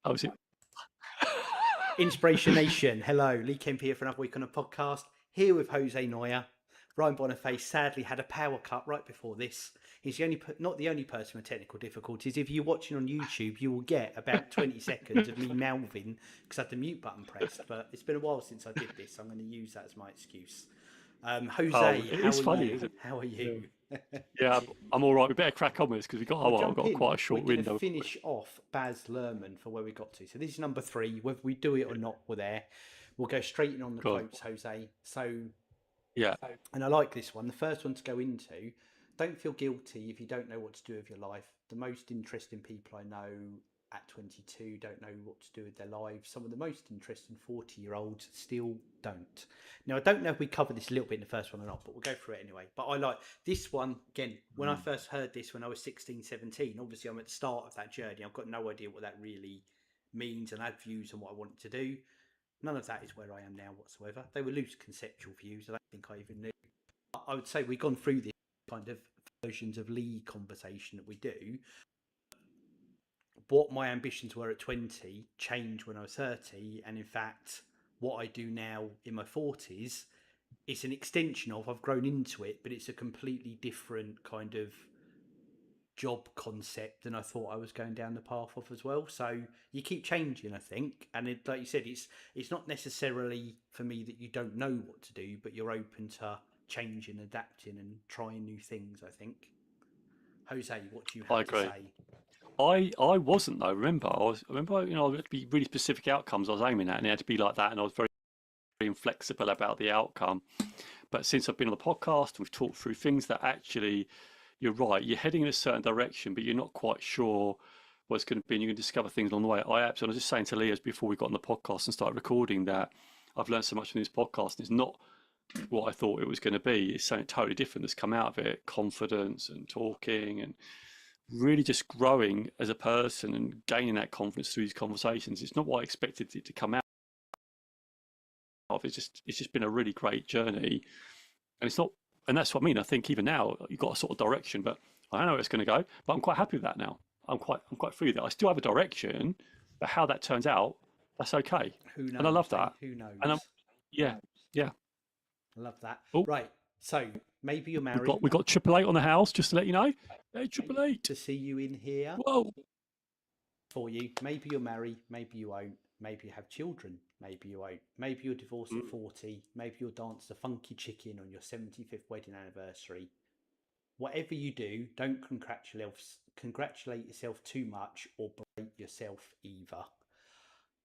Oh, is it? Inspiration Nation, hello, Lee Kemp here for another week on a podcast, here with Jose Neuer. Ryan Boniface sadly had a power cut right before this. He's the only, not the only person with technical difficulties. If you're watching on YouTube, you will get about 20 seconds of me mouthing because I had the mute button pressed, but it's been a while since I did this, so I'm going to use that as my excuse. Jose, how are Funny, you? isn't it? How are you? Yeah, I'm all right. We better crack on with this because we've We'll got quite a short We're going window. to finish off Baz Luhrmann for where we got to. So this is number 3. Whether we do it or not, we're there. We'll go straight in on the quotes, Jose. So, Yeah. and I like this one. The first one to go into, don't feel guilty if you don't know what to do with your life. The most interesting people I know at 22 don't know what to do with their lives. Some of the most interesting 40-year-olds still don't. Now, I don't know if we covered this a little bit in the first one or not, but we'll go through it anyway. But I like this one, again, when I first heard this when I was 16, 17, obviously I'm at the start of that journey. I've got no idea what that really means and I had views on what I wanted to do. None of that is where I am now whatsoever. They were loose conceptual views. I don't think I even knew. I would say we've gone through this kind of versions of Lee conversation that we do. What my ambitions were at 20 changed when I was 30, and in fact what I do now in my 40s, it's an extension of, I've grown into it, but it's a completely different kind of job concept than I thought I was going down the path of as well. So you keep changing, I think, and it, like you said, it's not necessarily for me that you don't know what to do, but you're open to changing, adapting and trying new things, I think. Jose, what do you have to say? I wasn't though. Remember, you know, I had to be really specific outcomes I was aiming at, and it had to be like that, and I was very, very inflexible about the outcome. But since I've been on the podcast and we've talked through things that actually, you're right, you're heading in a certain direction, but you're not quite sure what it's going to be, and you can discover things along the way. I was just saying to Leah's before we got on the podcast and started recording that I've learned so much from this podcast, and it's not what I thought it was going to be. It's something totally different that's come out of it: confidence and talking and really just growing as a person and gaining that confidence through these conversations. It's not what I expected it to come out of. It's just been a really great journey, and it's not, and that's what I mean. I think even now you've got a sort of direction, but I don't know where it's going to go. But I'm quite happy with that now. I'm quite free with that. I still have a direction, but how that turns out, that's okay. Who knows? And I love that. Who knows? And yeah. I love that. Oh, right. So maybe you're married. We got 888 on the house, just to let you know. Hey, 888. To see you in here. Whoa. For you. Maybe you're married. Maybe you won't. Maybe you have children. Maybe you won't. Maybe you're divorced at 40. Maybe you'll dance the funky chicken on your 75th wedding anniversary. Whatever you do, don't congratulate yourself too much or break yourself either.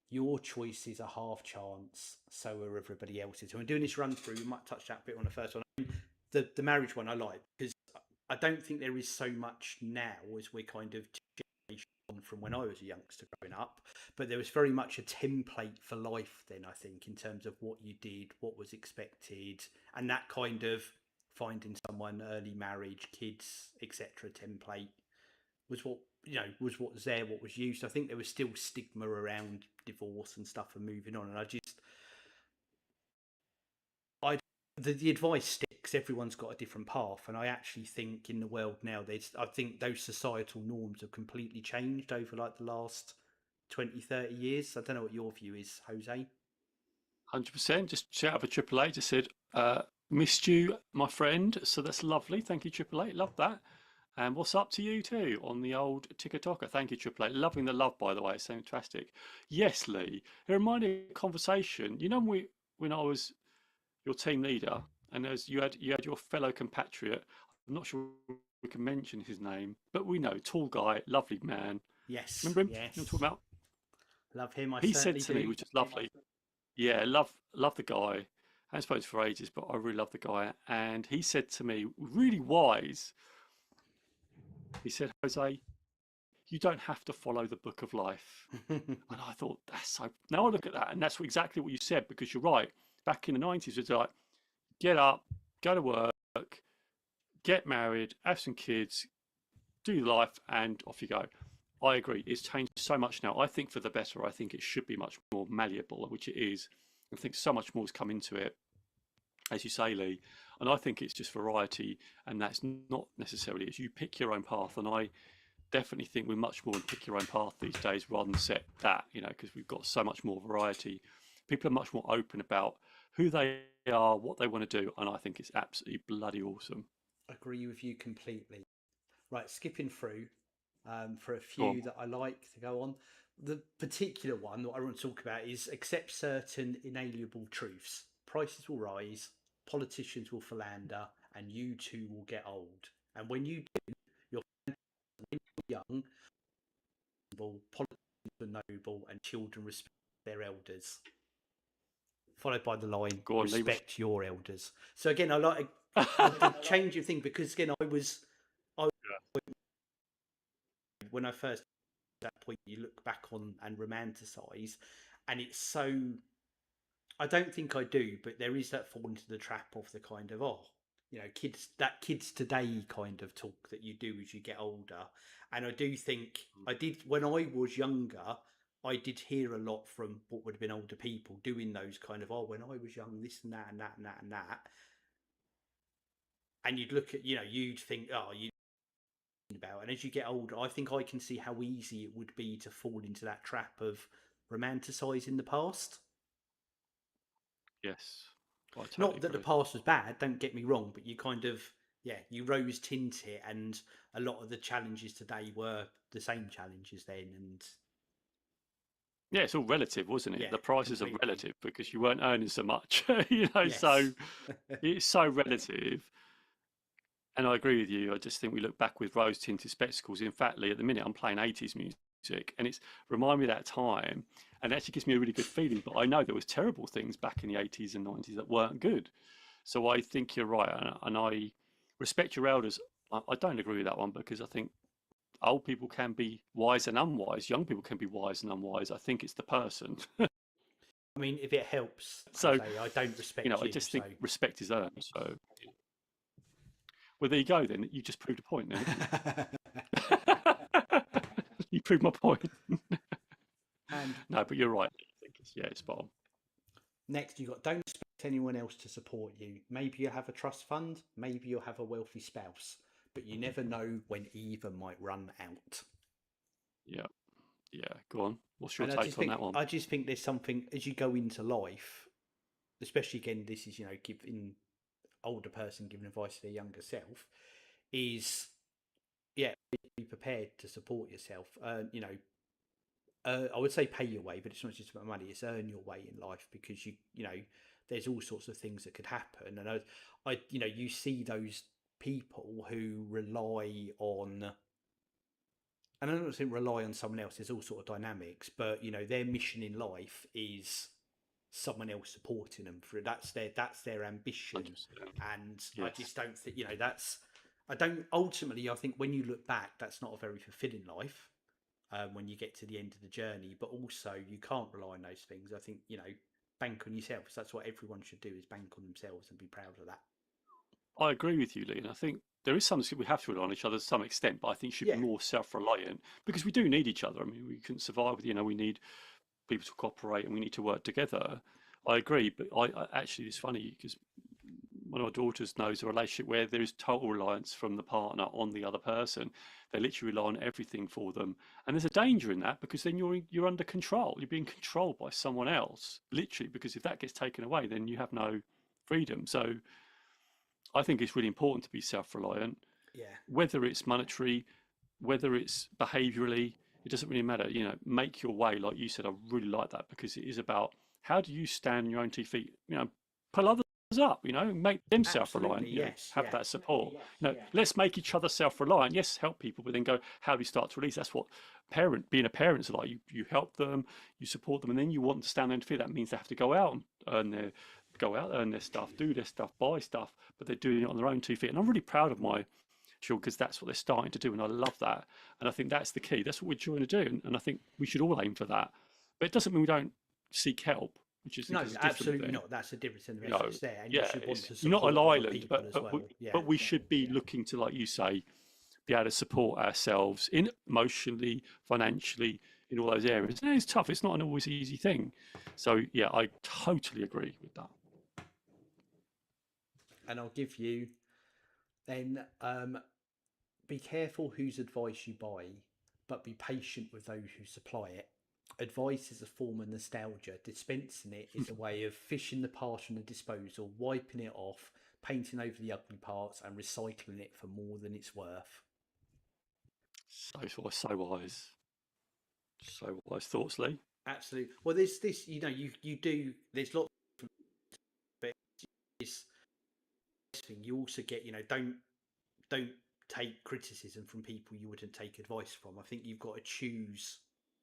Your choice is a half chance, so are everybody else's. So I'm doing this run through. We might touch that bit on the first one. The marriage one I like because I don't think there is so much now as we're kind of from when I was a youngster growing up, but there was very much a template for life then, I think, in terms of what you did, what was expected, and that kind of finding someone, early marriage, kids, etc. template was what, you know, was what was there, what was used. I think there was still stigma around divorce and stuff and moving on, and the advice sticks. Everyone's got a different path, and I actually think in the world now, I think those societal norms have completely changed over like the last 20, 30 years. I don't know what your view is, Jose. 100%. Just shout out for Triple A. Just said, missed you, my friend. So that's lovely. Thank you, Triple A. Love that. And what's up to you too on the old TikToker? Thank you, Triple A. Loving the love, by the way. It's fantastic. yes, Lee. It reminded me of a conversation. You know, when I was your team leader, and as you had your fellow compatriot. I'm not sure we can mention his name, but we know, tall guy, lovely man. Yes. Remember him? Yes. You know what I'm talking about? Love him. He said to me, which is lovely. Yeah, love the guy. I haven't spoken for ages, but I really love the guy. And he said to me, really wise. He said, Jose, you don't have to follow the book of life. And I thought, that's so. Now I look at that, and that's exactly what you said, because you're right. Back in the 90s, it's like, get up, go to work, get married, have some kids, do life, and off you go. I agree. It's changed so much now. I think for the better. I think it should be much more malleable, which it is. I think so much more has come into it, as you say, Lee. And I think it's just variety, and that's not necessarily as you pick your own path. And I definitely think we're much more in pick your own path these days rather than set that, because we've got so much more variety. People are much more open about who they are, what they want to do, and I think it's absolutely bloody awesome. Agree with you completely. Right, skipping through for a Go on. few that I like to go on. The particular one that I want to talk about is accept certain inalienable truths. Prices will rise, politicians will philander, and you too will get old. And when you do, you're young, politicians are noble, and children respect their elders. Followed by the line, Go on, Lee. respect your elders. So again, I like the change of thing because again, I when I first that point you look back on and romanticize, and it's so, I don't think I do, but there is that fall into the trap of the kind of, kids today kind of talk that you do as you get older. And I do think I did when I was younger. I did hear a lot from what would have been older people doing those kind of, when I was young, this and that and that and that and that. And you'd look at, you'd think, you about. And as you get older, I think I can see how easy it would be to fall into that trap of romanticizing the past. Yes, I totally Not that agree. the past was bad, don't get me wrong, but you kind of, you rose tint it, and a lot of the challenges today were the same challenges then. And Yeah, it's all relative, wasn't it? yeah, The prices are completely. relative because you weren't earning so much, Yes. so it's so relative. And I agree with you. I just think we look back with rose tinted spectacles. In fact, Lee, at the minute I'm playing 80s music and it's remind me of that time, and it actually gives me a really good feeling. But I know there was terrible things back in the 80s and 90s that weren't good. So I think you're right, and I respect your elders. I don't agree with that one because I think old people can be wise and unwise. Young people can be wise and unwise. I think it's the person. I mean, if it helps, So, Jose, I don't respect I you, just so. think respect is earned. So, well, there you go. Then you just proved a point, then, haven't you? You proved my point. And No, but you're right. I think it's spot on. next, you got, don't expect anyone else to support you. Maybe you have a trust fund, maybe you'll have a wealthy spouse, but you never know when either might run out. Yeah, yeah. Go on. What's your And take on that one? I just think there's something as you go into life, especially again, this is giving older person giving advice to their younger self, is be prepared to support yourself. I would say pay your way, but it's not just about money. It's earn your way in life because there's all sorts of things that could happen, and you see those people who rely on, and I don't think rely on someone else. There's all sort of dynamics, but their mission in life is someone else supporting them through. That's their ambition, 100%. and I Yes. just don't think that's. I don't ultimately. I think when you look back, that's not a very fulfilling life. When you get to the end of the journey, but also you can't rely on those things. I think bank on yourself. So that's what everyone should do: is bank on themselves and be proud of that. I agree with you, Lee, and I think there is something we have to rely on each other to some extent, but I think you should be Yeah, more self-reliant because we do need each other. I mean, we couldn't survive with, we need people to cooperate and we need to work together. I agree, but I actually, it's funny because one of my daughters knows a relationship where there is total reliance from the partner on the other person. They literally rely on everything for them, and there's a danger in that because then you're under control. You're being controlled by someone else, literally, because if that gets taken away, then you have no freedom. So I think it's really important to be self-reliant, yeah, whether it's monetary, whether it's behaviorally, it doesn't really matter. Make your way, like you said. I really like that because it is about how do you stand on your own 2 feet. Pull others up. Make them absolutely. self-reliant. Yes, Have yeah, that support. Let's make each other self-reliant. Yes, help people, but then go. How do you start to release? That's what being a parent is like. You help them, you support them, and then you want them to stand on their 2 feet. That means they have to earn their stuff, do their stuff, buy stuff, but they're doing it on their own 2 feet. And I'm really proud of my children because that's what they're starting to do, and I love that. And I think that's the key. That's what we're trying to do, and I think we should all aim for that. But it doesn't mean we don't seek help, which is, I no, think is a different absolutely thing. not. That's a difference in the message there, and you Yeah, should want to you're not an support other island, people as well. Yeah, but we should be looking to, like you say, be able to support ourselves in emotionally, financially, in all those areas. And it's tough. It's not an always easy thing. So yeah, I totally agree with that. and I'll give you then be careful whose advice you buy, but be patient with those who supply it. Advice is a form of nostalgia. Dispensing it is a way of fishing the past from the disposal, wiping it off, painting over the ugly parts, and recycling it for more than it's worth. So wise. So wise thoughts, Lee. Absolutely. Well, there's this, you do, there's lots of, but this thing you also get, don't take criticism from people you wouldn't take advice from. I think you've got to choose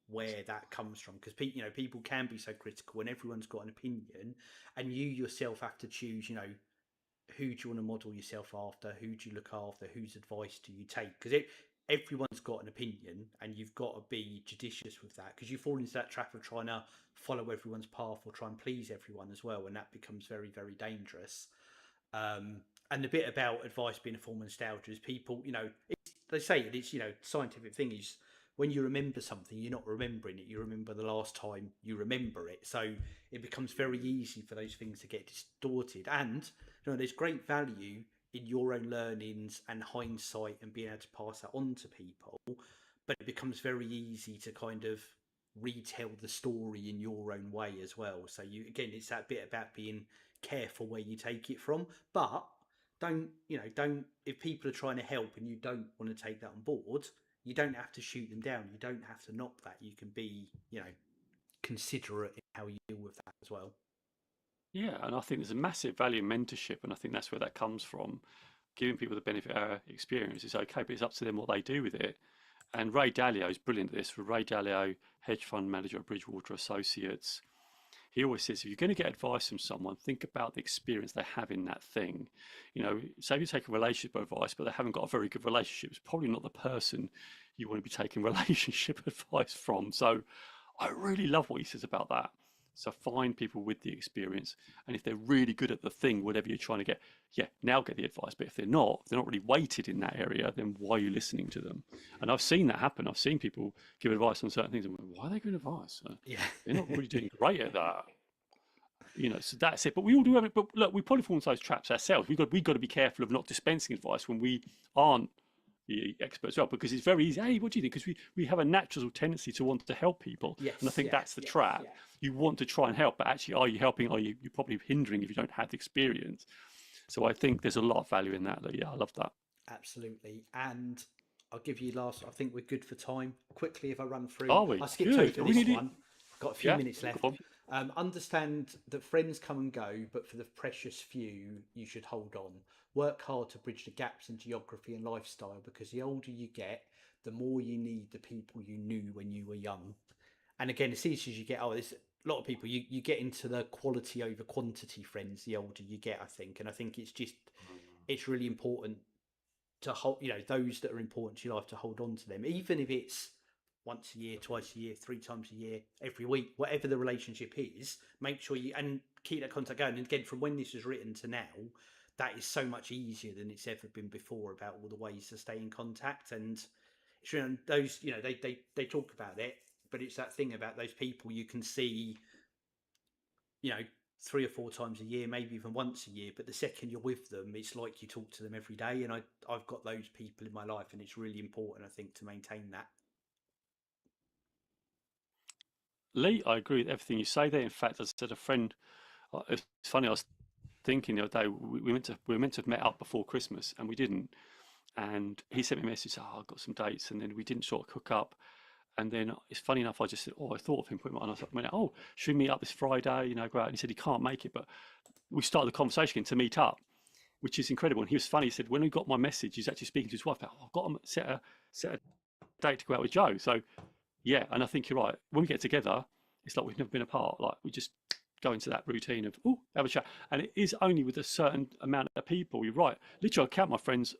where that comes from, because people can be so critical and everyone's got an opinion, and you yourself have to choose, who do you want to model yourself after, who do you look after, whose advice do you take, because everyone's got an opinion and you've got to be judicious with that, because you fall into that trap of trying to follow everyone's path or try and please everyone as well, and that becomes very, very dangerous. And the bit about advice being a form of nostalgia is people, they say it's, scientific thing is when you remember something, you're not remembering it. You remember the last time you remember it. So it becomes very easy for those things to get distorted. And, there's great value in your own learnings and hindsight and being able to pass that on to people. But it becomes very easy to kind of retell the story in your own way as well. So it's that bit about being careful where you take it from, but don't if people are trying to help and you don't want to take that on board, you don't have to shoot them down, you don't have to knock that, you can be considerate in how you deal with that as well. Yeah, and I think there's a massive value in mentorship, and I think that's where that comes from. Giving people the benefit of our experience is okay, but it's up to them what they do with it. And Ray Dalio is brilliant at this. For Ray Dalio, hedge fund manager at Bridgewater Associates, he always says, if you're going to get advice from someone, think about the experience they have in that thing. Say if you take a relationship advice, but they haven't got a very good relationship, it's probably not the person you want to be taking relationship advice from. So I really love what he says about that. So find people with the experience, and if they're really good at the thing, whatever you're trying to get, now get the advice. But if they're not really weighted in that area, then why are you listening to them? And I've seen that happen. I've seen people give advice on certain things, and why are they giving advice? They're not really doing great at that. So that's it. But we all do have it. But look, we probably fall into those traps ourselves. We've got to be careful of not dispensing advice when we aren't the experts as well, because it's very easy. Hey, what do you think? Because we have a natural tendency to want to help people. Yes, and I think that's the trap. Yeah. You want to try and help, but actually, are you helping? You're probably hindering if you don't have the experience. So I think there's a lot of value in that. Yeah, I love that. Absolutely. And I'll give you last, I think we're good for time. Quickly, if I run through, Are we? I skipped over this one. Got a few minutes left. Cool. Understand that friends come and go, but for the precious few, you should hold on. Work hard to bridge the gaps in geography and lifestyle, because the older you get, the more you need the people you knew when you were young. And again, as easy as you get, there's a lot of people, you get into the quality over quantity friends the older you get, I think. And I think it's really important to hold, those that are important to your life, to hold on to them, even if it's once a year, twice a year, 3 times a year, every week, whatever the relationship is. Make sure and keep that contact going. And again, from when this was written to now, that is so much easier than it's ever been before, about all the ways to stay in contact. And it's those, they talk about it, but it's that thing about those people you can see, 3 or 4 times a year, maybe even once a year, but the second you're with them, it's like you talk to them every day. And I've got those people in my life, and it's really important, I think, to maintain that. Lee, I agree with everything you say there. In fact, as I said, a friend, it's funny, I was thinking the other day, we were meant to have met up before Christmas, and we didn't. And he sent me a message, I've got some dates, and then we didn't sort of hook up. And then it's funny enough, I just said, I thought of him, put him on. I went, should we meet up this Friday? Go out. And he said he can't make it, but we started the conversation to meet up, which is incredible. And he was funny. He said when he got my message, he's actually speaking to his wife. I've got to set a date to go out with Joe. So yeah, and I think you're right. When we get together, it's like we've never been apart. Like we just go into that routine of have a chat, and it is only with a certain amount of people. You're right. Literally, I count my friends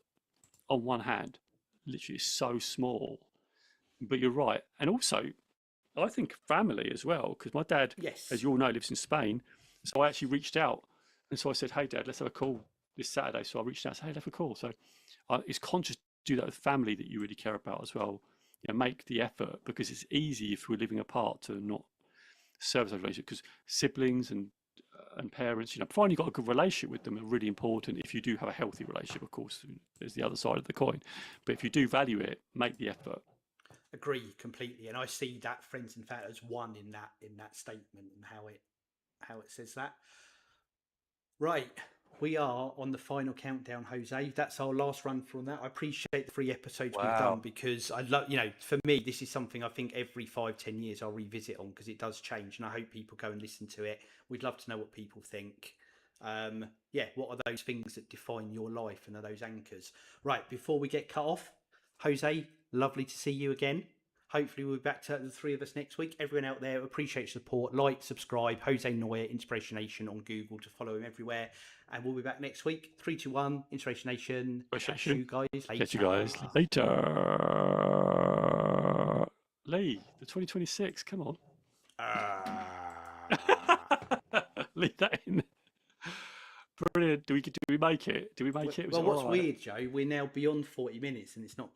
on one hand. Literally, it's so small. But you're right. And also, I think family as well, because my dad, as you all know, lives in Spain. So I actually reached out. And so I said, hey, Dad, let's have a call this Saturday. So I reached out and said, hey, let's have a call. So it's conscious to do that with family that you really care about as well. Make the effort, because it's easy if we're living apart to not service those relationships, because siblings and and parents, providing you've got a good relationship with them are really important. If you do have a healthy relationship, of course, there's the other side of the coin. But if you do value it, make the effort. Agree completely, and I see that friends and family as one in that statement and how it says that. Right, we are on the final countdown, Jose. That's our last run through on that. I appreciate the 3 episodes we've done, because I love, for me, this is something I think every 5-10 years I'll revisit on, because it does change, and I hope people go and listen to it. We'd love to know what people think. What are those things that define your life, and are those anchors? Right, before we get cut off, Jose, lovely to see you again. Hopefully we'll be back to the 3 of us next week. Everyone out there, appreciate support. Like, subscribe, Jose Neuer, Inspirational on Google to follow him everywhere. And we'll be back next week. 3, 2, 1, Inspirational. Catch you guys later. Catch you guys later. Lee, the 2026, come on. Leave that in. Brilliant. Do we make it? Do we make it? Well, what's weird, Joe, we're now beyond 40 minutes and it's not